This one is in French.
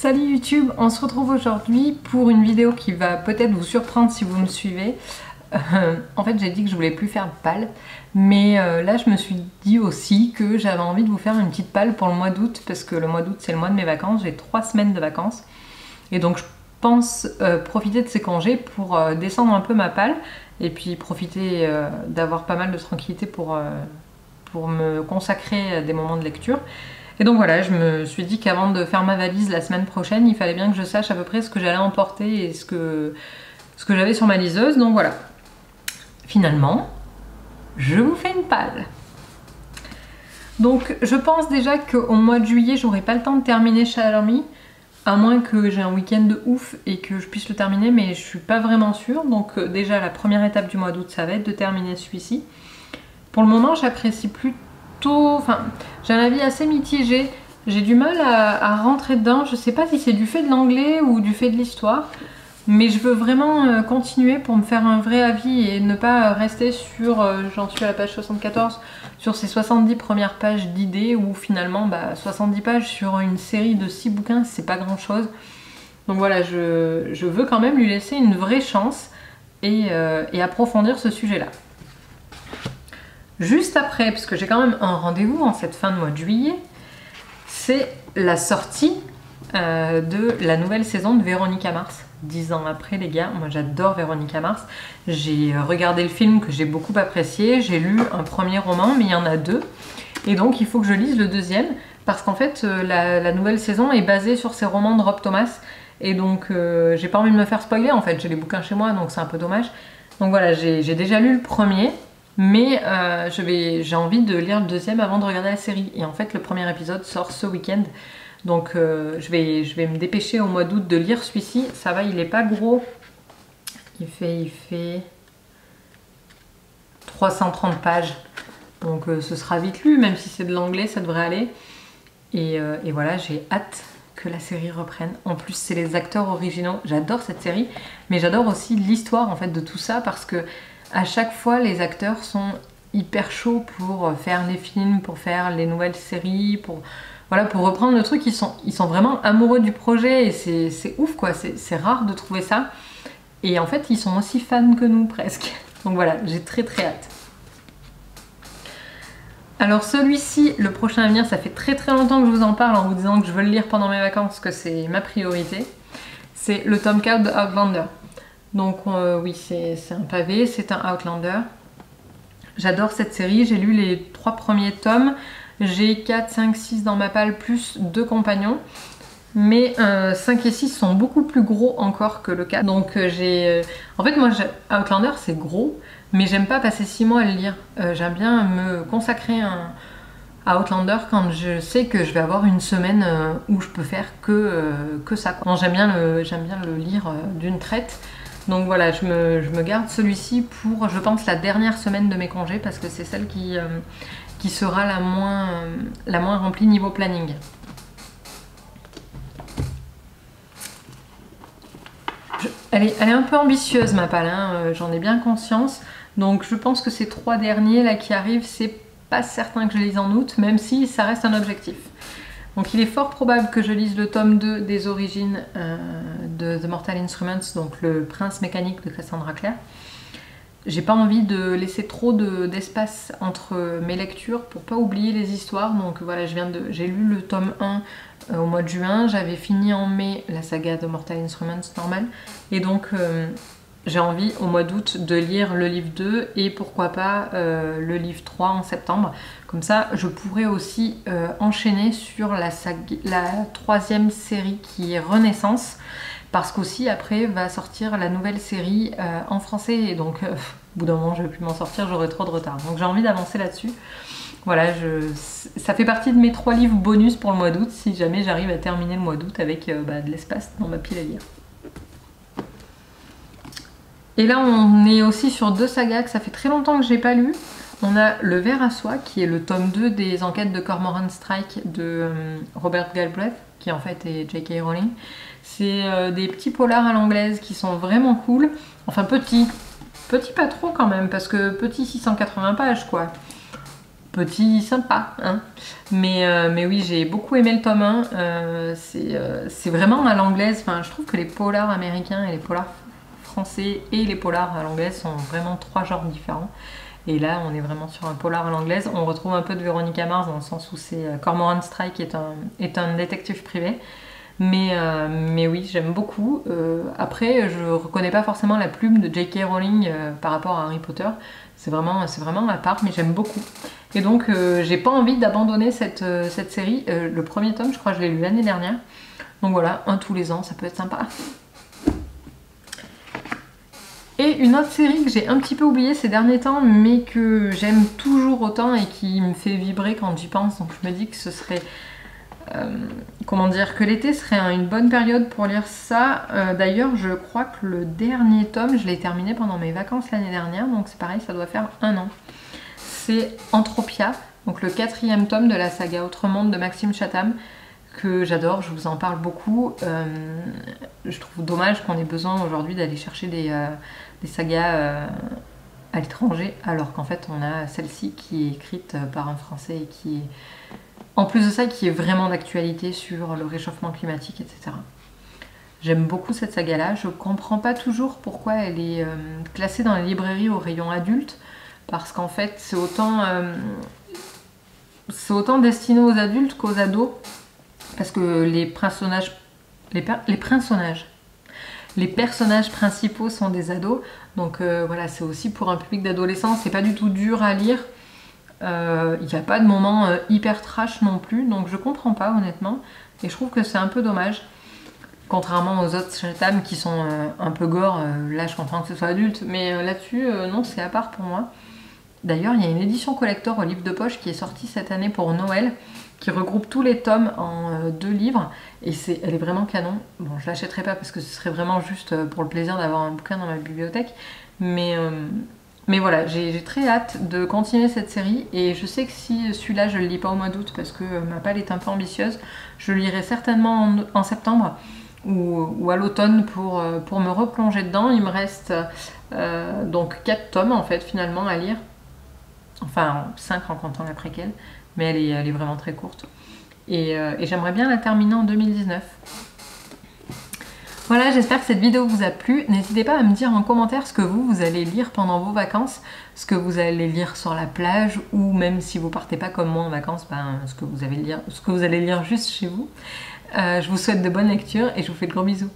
Salut YouTube, on se retrouve aujourd'hui pour une vidéo qui va peut-être vous surprendre si vous me suivez. En fait j'ai dit que je voulais plus faire de palle, mais là je me suis dit aussi que j'avais envie de vous faire une petite palle pour le mois d'août, parce que le mois d'août c'est le mois de mes vacances, j'ai 3 semaines de vacances, et donc je pense profiter de ces congés pour descendre un peu ma palle, et puis profiter d'avoir pas mal de tranquillité pour me consacrer à des moments de lecture. Et donc voilà, je me suis dit qu'avant de faire ma valise la semaine prochaine, il fallait bien que je sache à peu près ce que j'allais emporter et ce que j'avais sur ma liseuse. Donc voilà. Finalement, je vous fais une palle. Donc je pense déjà qu'au mois de juillet, j'aurai pas le temps de terminer Shadow Me, à moins que j'ai un week-end de ouf et que je puisse le terminer, mais je suis pas vraiment sûre. Donc déjà la première étape du mois d'août, ça va être de terminer celui-ci. Pour le moment, j'apprécie plutôt, enfin, j'ai un avis assez mitigé. J'ai du mal à rentrer dedans. Je sais pas si c'est du fait de l'anglais ou du fait de l'histoire, mais je veux vraiment continuer pour me faire un vrai avis et ne pas rester sur, j'en suis à la page 74, sur ces 70 premières pages d'idées où finalement 70 pages sur une série de 6 bouquins, c'est pas grand chose. Donc voilà, je veux quand même lui laisser une vraie chance et approfondir ce sujet-là. Juste après, puisque j'ai quand même un rendez-vous en cette fin de mois de juillet, c'est la sortie de la nouvelle saison de Véronica Mars. 10 ans après les gars, moi j'adore Véronica Mars. J'ai regardé le film que j'ai beaucoup apprécié, j'ai lu un premier roman, mais il y en a 2. Et donc il faut que je lise le deuxième, parce qu'en fait la nouvelle saison est basée sur ces romans de Rob Thomas. Et donc j'ai pas envie de me faire spoiler, en fait j'ai les bouquins chez moi, donc c'est un peu dommage. Donc voilà, j'ai déjà lu le premier. Mais j'ai envie de lire le deuxième avant de regarder la série. Et en fait, le premier épisode sort ce week-end. Donc je vais me dépêcher au mois d'août de lire celui-ci. Ça va, il est pas gros. Il fait 330 pages. Donc ce sera vite lu, même si c'est de l'anglais, ça devrait aller. Et voilà, j'ai hâte que la série reprenne. En plus, c'est les acteurs originaux. J'adore cette série, mais j'adore aussi l'histoire en fait de tout ça, parce que à chaque fois, les acteurs sont hyper chauds pour faire les films, pour faire les nouvelles séries, pour reprendre le truc. Ils sont vraiment amoureux du projet et c'est ouf quoi, c'est rare de trouver ça. Et en fait, ils sont aussi fans que nous presque. Donc voilà, j'ai très hâte. Alors celui-ci, le prochain à venir, ça fait très longtemps que je vous en parle en vous disant que je veux le lire pendant mes vacances, que c'est ma priorité. C'est le tome 4 de Outlander. Donc oui, c'est un pavé, c'est un Outlander. J'adore cette série, j'ai lu les 3 premiers tomes. J'ai 4, 5, 6 dans ma palle, plus 2 compagnons. Mais 5 et 6 sont beaucoup plus gros encore que le 4. Donc en fait, moi, Outlander, c'est gros, mais j'aime pas passer 6 mois à le lire. J'aime bien me consacrer à Outlander quand je sais que je vais avoir une semaine où je peux faire que ça. J'aime bien le lire d'une traite. Donc voilà, je me garde celui-ci pour, je pense, la dernière semaine de mes congés, parce que c'est celle qui sera la moins remplie niveau planning. Elle est un peu ambitieuse ma palle, hein, j'en ai bien conscience. Donc je pense que ces 3 derniers là qui arrivent, c'est pas certain que je les lise en août, même si ça reste un objectif. Donc il est fort probable que je lise le tome 2 des origines de The Mortal Instruments, donc le prince mécanique de Cassandra Clare. J'ai pas envie de laisser trop d'espace entre mes lectures pour pas oublier les histoires. Donc voilà, j'ai lu le tome 1 au mois de juin, j'avais fini en mai la saga de Mortal Instruments normale. Et donc j'ai envie au mois d'août de lire le livre 2 et pourquoi pas le livre 3 en septembre. Comme ça, je pourrais aussi enchaîner sur la 3e série qui est Renaissance. Parce qu'aussi après va sortir la nouvelle série en français. Et donc au bout d'un moment, je ne vais plus m'en sortir, j'aurai trop de retard. Donc j'ai envie d'avancer là-dessus. Voilà, ça fait partie de mes 3 livres bonus pour le mois d'août, si jamais j'arrive à terminer le mois d'août avec de l'espace dans ma pile à lire. Et là, on est aussi sur 2 sagas que ça fait très longtemps que j'ai pas lu. On a Le Ver à Soie, qui est le tome 2 des enquêtes de Cormoran Strike de Robert Galbraith, qui en fait est J.K. Rowling. C'est des petits polars à l'anglaise qui sont vraiment cool. Enfin petits pas trop quand même, parce que petit 680 pages quoi. petit sympa, hein. Mais oui, j'ai beaucoup aimé le tome 1. C'est vraiment à l'anglaise. Enfin, je trouve que les polars américains et les polars français et les polars à l'anglaise sont vraiment trois genres différents. Et là, on est vraiment sur un polar à l'anglaise. On retrouve un peu de Veronica Mars dans le sens où c'est Cormoran Strike est un détective privé. Mais oui, j'aime beaucoup. Après, je reconnais pas forcément la plume de J.K. Rowling par rapport à Harry Potter. C'est vraiment à part, mais j'aime beaucoup. Et donc, j'ai pas envie d'abandonner cette série. Le premier tome, je crois que je l'ai lu l'année dernière. Donc voilà, un tous les ans, ça peut être sympa. Et une autre série que j'ai un petit peu oubliée ces derniers temps, mais que j'aime toujours autant et qui me fait vibrer quand j'y pense. Donc je me dis que ce serait... comment dire, que l'été serait une bonne période pour lire ça. D'ailleurs, je crois que le dernier tome, je l'ai terminé pendant mes vacances l'année dernière, donc c'est pareil, ça doit faire 1 an. C'est Entropia, donc le 4e tome de la saga Autre Monde de Maxime Chatham, que j'adore, je vous en parle beaucoup. Je trouve dommage qu'on ait besoin aujourd'hui d'aller chercher des sagas à l'étranger, alors qu'en fait on a celle-ci qui est écrite par un Français et qui est... En plus de ça, qui est vraiment d'actualité sur le réchauffement climatique, etc. J'aime beaucoup cette saga-là. Je comprends pas toujours pourquoi elle est classée dans les librairies au rayon adulte, parce qu'en fait, c'est autant destiné aux adultes qu'aux ados, parce que les personnages principaux sont des ados. Donc voilà, c'est aussi pour un public d'adolescents. C'est pas du tout dur à lire. Il n'y a pas de moment hyper trash non plus, donc je comprends pas honnêtement, et je trouve que c'est un peu dommage. Contrairement aux autres Chatham qui sont un peu gore, là je comprends que ce soit adulte, mais là-dessus, non, c'est à part pour moi. D'ailleurs, il y a une édition collector au livre de poche qui est sortie cette année pour Noël, qui regroupe tous les tomes en 2 livres, et elle est vraiment canon. Bon, je l'achèterai pas parce que ce serait vraiment juste pour le plaisir d'avoir un bouquin dans ma bibliothèque, mais voilà, j'ai très hâte de continuer cette série, et je sais que si celui-là je le lis pas au mois d'août parce que ma palle est un peu ambitieuse, je le lirai certainement en septembre ou à l'automne pour me replonger dedans. Il me reste donc 4 tomes en fait finalement à lire, enfin 5 en comptant la préquelle, mais elle est vraiment très courte, et j'aimerais bien la terminer en 2019. Voilà, j'espère que cette vidéo vous a plu. N'hésitez pas à me dire en commentaire ce que vous allez lire pendant vos vacances, ce que vous allez lire sur la plage, ou même si vous partez pas comme moi en vacances, ce que vous allez lire juste chez vous. Je vous souhaite de bonnes lectures et je vous fais de gros bisous.